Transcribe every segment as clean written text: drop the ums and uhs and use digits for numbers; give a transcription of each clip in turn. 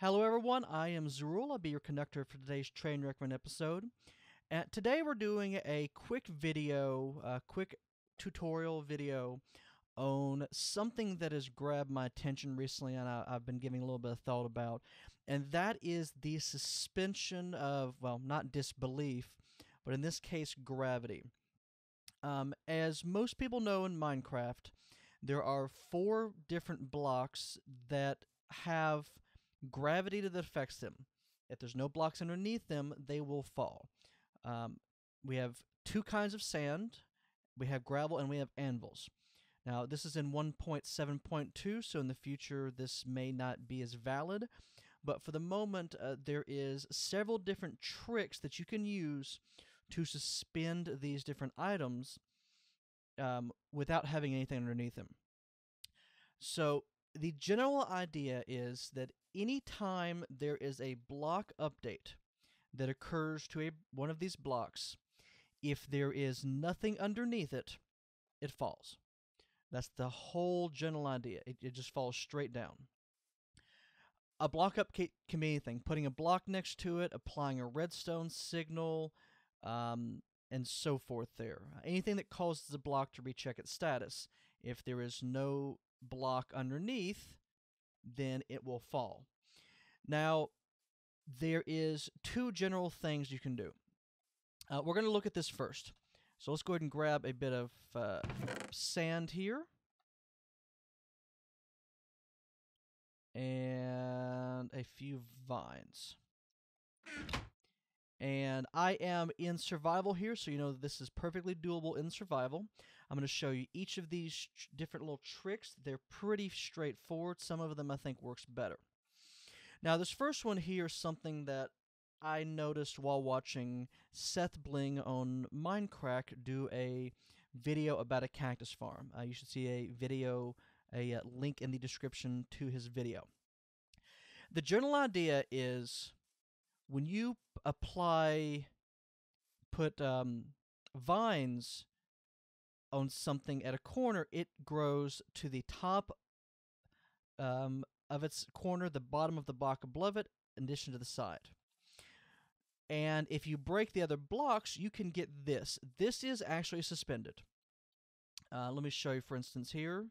Hello everyone, I am Zerul. I'll be your conductor for today's train recommend episode. And today we're doing a quick tutorial video on something that has grabbed my attention recently and I've been giving a little bit of thought about, and that is the suspension of, well, not disbelief, but in this case, gravity. As most people know in Minecraft, there are 4 different blocks that have gravity that affects them. If there's no blocks underneath them, they will fall. We have 2 kinds of sand. We have gravel and we have anvils. Now, this is in 1.7.2, so in the future this may not be as valid. But for the moment, there is several different tricks that you can use to suspend these different items without having anything underneath them. So the general idea is that anytime there is a block update that occurs to one of these blocks, if there is nothing underneath it, it falls. That's the whole general idea. It just falls straight down. A block update can be anything. Putting a block next to it, applying a redstone signal, and so forth there. Anything that causes the block to recheck its status. If there is no block underneath, then it will fall. Now, there is 2 general things you can do. We're going to look at this first. So let's go ahead and grab a bit of sand here. And a few vines. And I am in survival here, so you know this is perfectly doable in survival. I'm going to show you each of these different little tricks. They're pretty straightforward. Some of them I think works better. Now, this first one here is something that I noticed while watching SethBling on Mindcrack do a video about a cactus farm. You should see a link in the description to his video. The general idea is when you put vines on something at a corner, it grows to the top of its corner, the bottom of the block above it, in addition to the side. And if you break the other blocks, you can get this. This is actually suspended. Let me show you, for instance, here.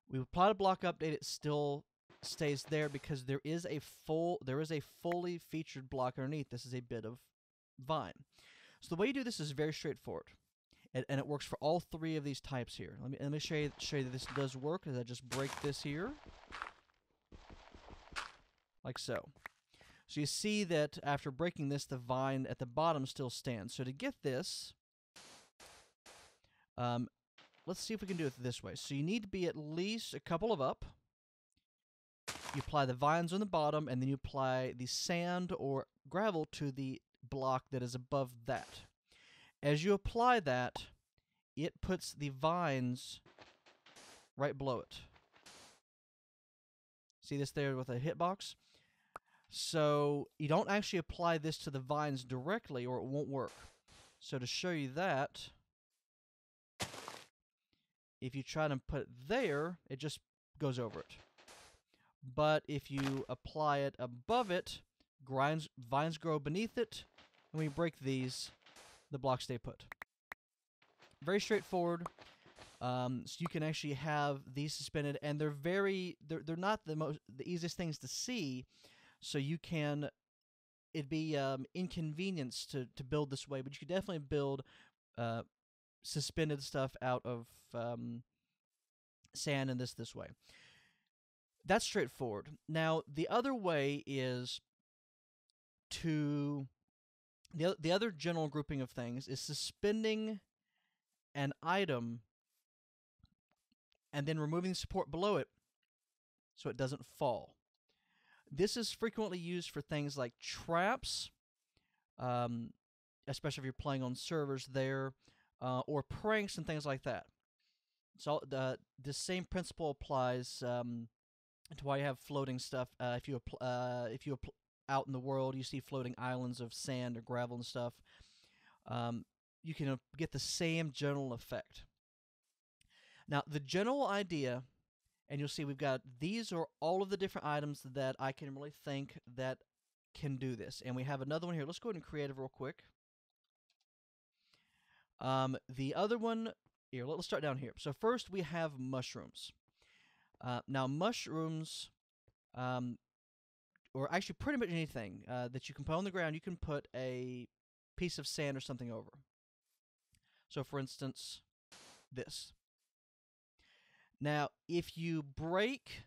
We applied a block update, it still stays there because there is a fully featured block underneath. This is a bit of vine. So the way you do this is very straightforward. And it works for all 3 of these types here. Let me show you that this does work. As I just break this here, like so. So you see that after breaking this, the vine at the bottom still stands. So to get this, let's see if we can do it this way. So you need to be at least a couple of up. You apply the vines on the bottom, and then you apply the sand or gravel to the block that is above that. As you apply that, it puts the vines right below it. See this there with a hitbox? So you don't actually apply this to the vines directly or it won't work. So to show you that, if you try to put it there, it just goes over it. But if you apply it above it, vines grow beneath it, and when you break these, the blocks stay put. Very straightforward. So you can actually have these suspended, and they're not the easiest things to see. So it'd be inconvenience to build this way, but you could definitely build suspended stuff out of sand and this way. That's straightforward. Now, the other way is the other general grouping of things is suspending an item and then removing the support below it so it doesn't fall. This is frequently used for things like traps, especially if you're playing on servers there, or pranks and things like that. So the same principle applies to why you have floating stuff. If you out in the world, you see floating islands of sand or gravel and stuff, you can get the same general effect. Now, the general idea And you'll see we've got, these are all of the different items that I can really think that can do this. And we have another one here. Let's go ahead and create it real quick. The other one, here, let's start down here. So first we have mushrooms. Now mushrooms, or actually pretty much anything that you can put on the ground, you can put a piece of sand or something over. So for instance, this. Now, if you break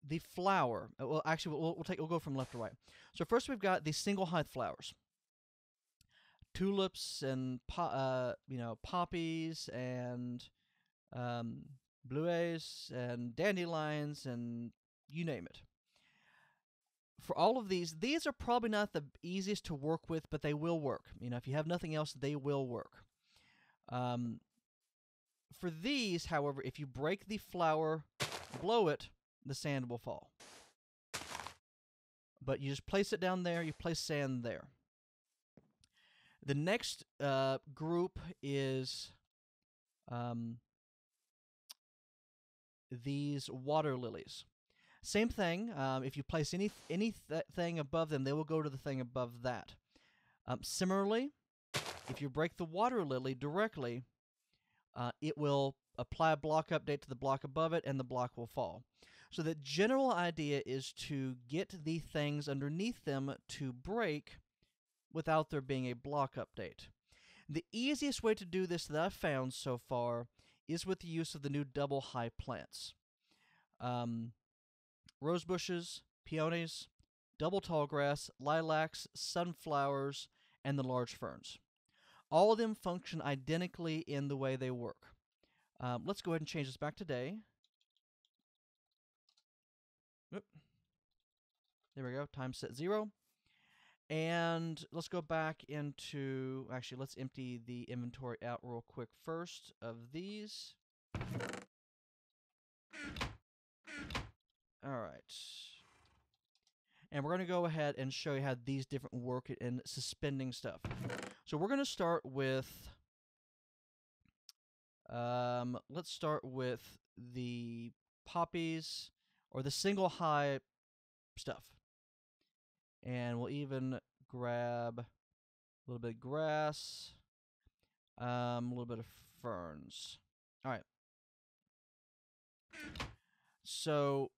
the flower, well, actually, we'll go from left to right. So first, we've got the single height flowers, tulips and poppies and bluets and dandelions and you name it. For all of these are probably not the easiest to work with, but they will work. If you have nothing else, they will work. For these, however, if you break the flower, blow it, the sand will fall. But you just place it down there, you place sand there. The next group is these water lilies. Same thing, if you place anything above them, they will go to the thing above that. Similarly, if you break the water lily directly, it will apply a block update to the block above it, and the block will fall. So the general idea is to get the things underneath them to break without there being a block update. The easiest way to do this that I've found so far is with the use of the new double high plants. Rose bushes, peonies, double tall grass, lilacs, sunflowers, and the large ferns. All of them function identically in the way they work. Let's go ahead and change this back to day. Oop. There we go, time set 0. And let's go back into, actually, let's empty the inventory out real quick first of these. All right. And we're going to go ahead and show you how these different work in suspending stuff. So we're going to start with, let's start with the poppies or the single high stuff. And we'll even grab a little bit of grass, a little bit of ferns. All right. So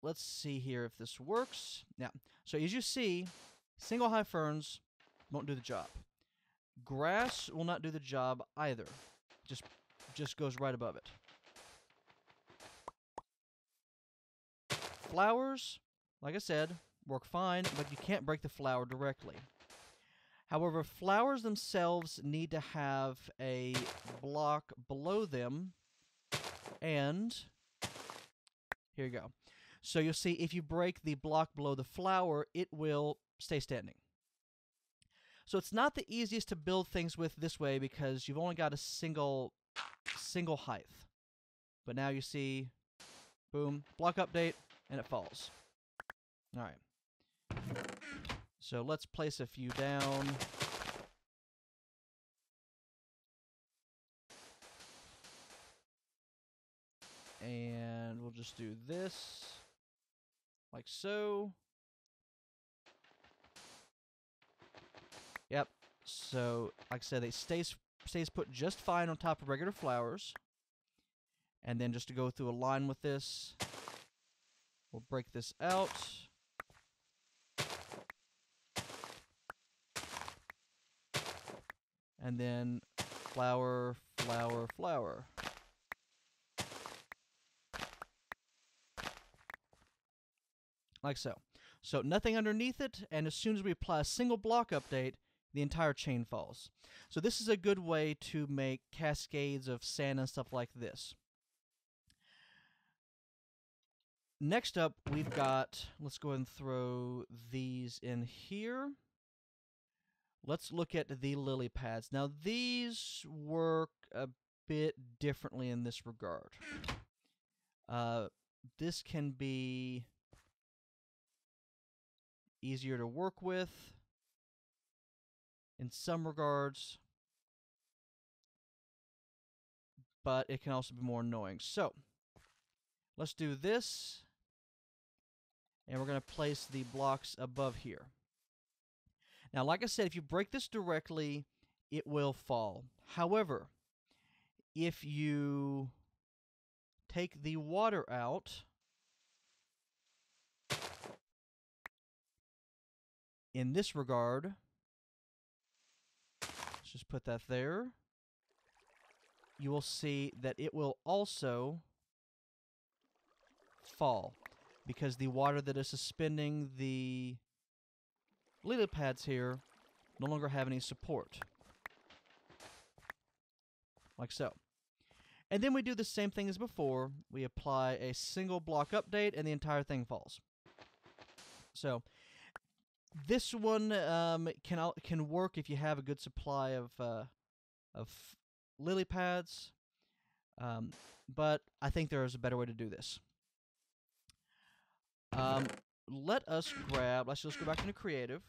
let's see here if this works. Yeah. So as you see, single high ferns won't do the job. Grass will not do the job either. Just goes right above it. Flowers, like I said, work fine, but you can't break the flower directly. However, flowers themselves need to have a block below them, and here you go. So you'll see if you break the block below the flower, it will stay standing. So it's not the easiest to build things with this way because you've only got a single height. But now you see, boom, block update, and it falls. All right. So let's place a few down. And we'll just do this, like so. Yep. So, like I said, it stays put just fine on top of regular flowers. And then just to go through a line with this, we'll break this out. And then flower, flower, flower. Like so. So nothing underneath it, and as soon as we apply a single block update, the entire chain falls. So this is a good way to make cascades of sand and stuff like this. Next up, we've got, let's go ahead and throw these in here. Let's look at the lily pads. Now these work a bit differently in this regard. This can be easier to work with in some regards. but it can also be more annoying. So let's do this, and we're going to place the blocks above here. Now, like I said, if you break this directly, it will fall. However, if you take the water out, in this regard, let's just put that there, you will see that it will also fall because the water that is suspending the lily pads here no longer have any support. Like so. And then we do the same thing as before. We apply a single block update and the entire thing falls. So this one can work if you have a good supply of lily pads, but I think there is a better way to do this. Let's go back into creative.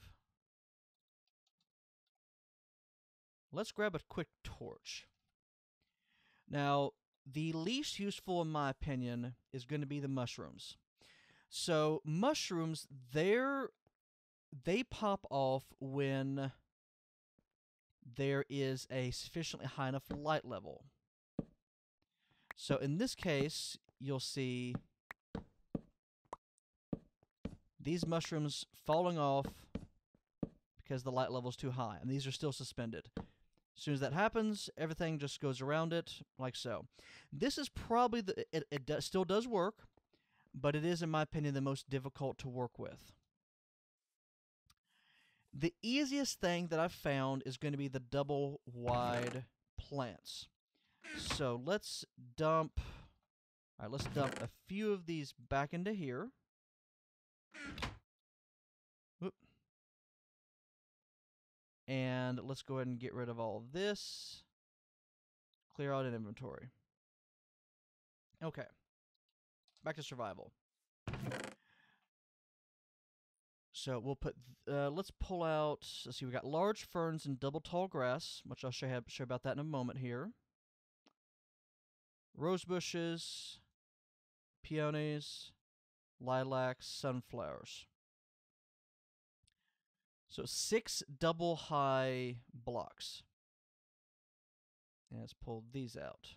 Let's grab a quick torch. Now, the least useful, in my opinion, is going to be the mushrooms. So, mushrooms, they pop off when there is a sufficiently high enough light level. So, in this case, you'll see these mushrooms falling off because the light level is too high, and these are still suspended. As soon as that happens, everything just goes around it, like so. This is probably still does work, but it is, in my opinion, the most difficult to work with. The easiest thing that I've found is going to be the double wide plants. So let's dump a few of these back into here. Whoop. And let's go ahead and get rid of all of this. Clear out an inventory. Okay. Back to survival. So we'll put, let's pull out, let's see, we got large ferns and double tall grass, which I'll show you about that in a moment here. Rose bushes, peonies, lilacs, sunflowers. So 6 double high blocks. And let's pull these out.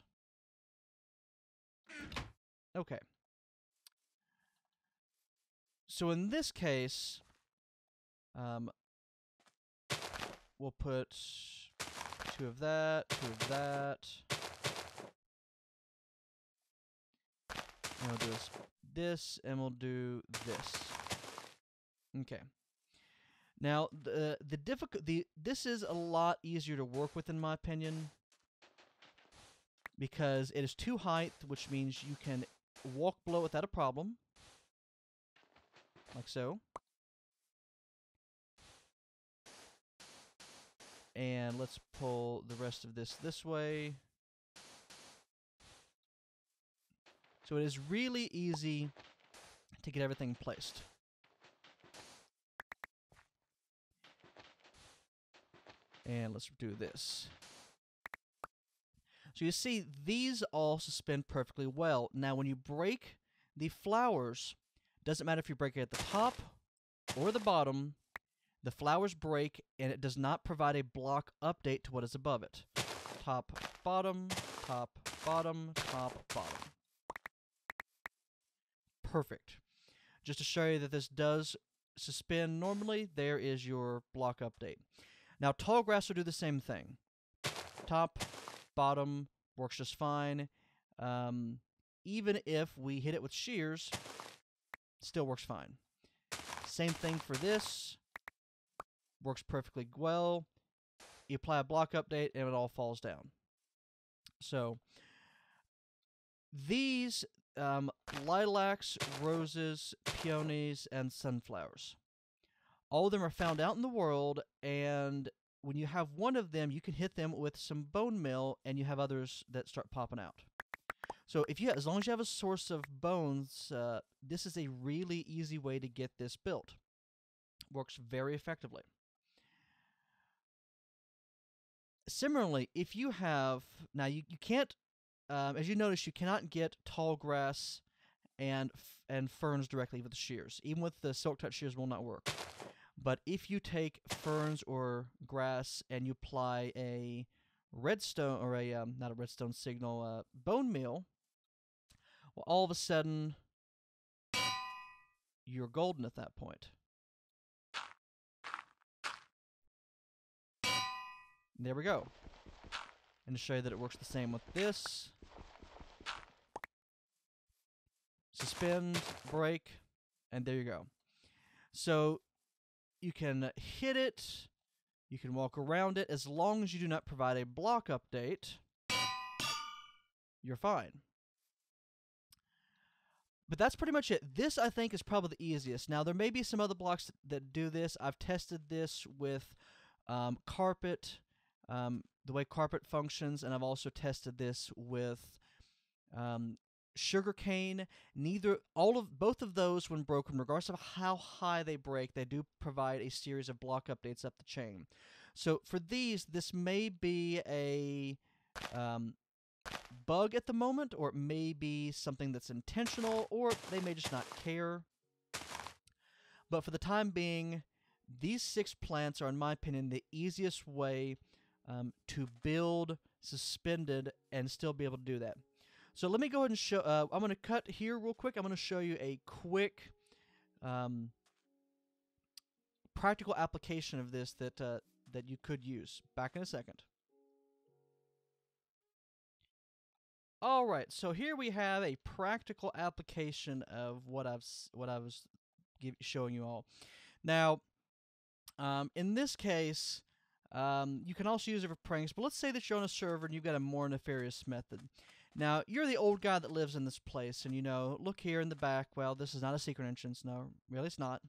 Okay. So in this case, we'll put 2 of that, 2 of that. And we'll do this, and we'll do this. Okay. Now, this is a lot easier to work with, in my opinion, because it is 2 height, which means you can walk below without a problem, like so. And let's pull the rest of this way. So it is really easy to get everything placed. And let's do this. So you see, these all suspend perfectly well. Now, when you break the flowers, doesn't matter if you break it at the top or the bottom, the flowers break, and it does not provide a block update to what is above it. Top, bottom, top, bottom, top, bottom. Perfect. Just to show you that this does suspend normally, there is your block update. Now, tall grass will do the same thing. Top, bottom, works just fine. Even if we hit it with shears, still works fine. Same thing for this. Works perfectly well. You apply a block update, and it all falls down. So, these lilacs, roses, peonies, and sunflowers. All of them are found out in the world, and when you have one of them, you can hit them with some bone meal, and you have others that start popping out. So as long as you have a source of bones, this is a really easy way to get this built. Works very effectively. Similarly, if you have, now you can't as you notice, you cannot get tall grass and ferns directly with the shears. Even with the silk touch shears, will not work. But if you take ferns or grass and you apply a redstone, or a not a redstone signal, bone meal, well, all of a sudden you're golden at that point. There we go. And to show you that it works the same with this, suspend, break, and there you go. So you can hit it, you can walk around it, as long as you do not provide a block update, you're fine. But that's pretty much it. This, I think, is probably the easiest. Now, there may be some other blocks that do this. I've tested this with carpet, the way carpet functions, and I've also tested this with sugarcane. Both of those, when broken, regardless of how high they break, they do provide a series of block updates up the chain. So for these, this may be a bug at the moment, or it may be something that's intentional, or they may just not care. But for the time being, these 6 plants are, in my opinion, the easiest way to build suspended and still be able to do that. So let me go ahead and show. I'm going to cut here real quick. I'm going to show you a quick practical application of this that you could use. Back in a second. All right, so here we have a practical application of what I was showing you all. Now, in this case, you can also use it for pranks, but let's say that you're on a server and you've got a more nefarious method. Now, you're the old guy that lives in this place, and you know, look here in the back. Well, this is not a secret entrance. No, really it's not.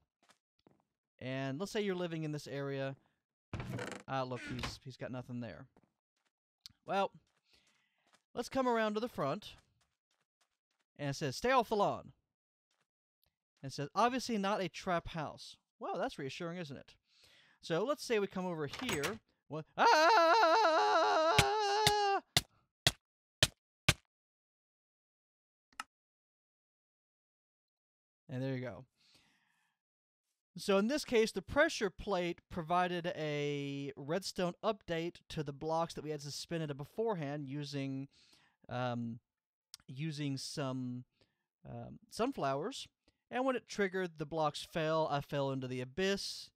And let's say you're living in this area. Look, he's got nothing there. Well, let's come around to the front. And it says, stay off the lawn. And it says, obviously not a trap house. Well, that's reassuring, isn't it? So let's say we come over here. What? And there you go. So in this case, the pressure plate provided a redstone update to the blocks that we had suspended beforehand using some sunflowers. And when it triggered, the blocks fell. I fell into the abyss,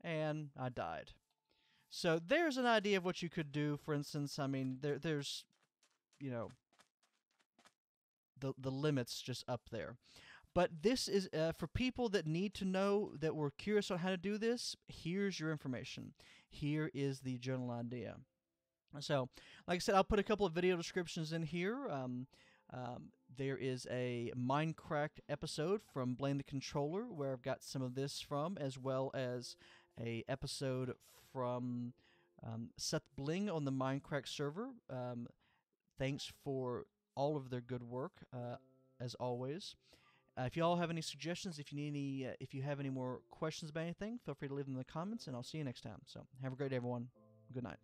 and I died. So there's an idea of what you could do. For instance, I mean, there's, you know, the limits just up there. But this is for people that need to know, that were curious on how to do this. Here's your information. Here is the general idea. So, like I said, I'll put a couple of video descriptions in here. There is a Mindcrack episode from Blame the Controller where I've got some of this from, as well as a episode from SethBling on the Mindcrack server. Thanks for all of their good work, as always. If you all have any suggestions, if you need any, if you have any more questions about anything, feel free to leave them in the comments, and I'll see you next time. So, have a great day, everyone. Good night.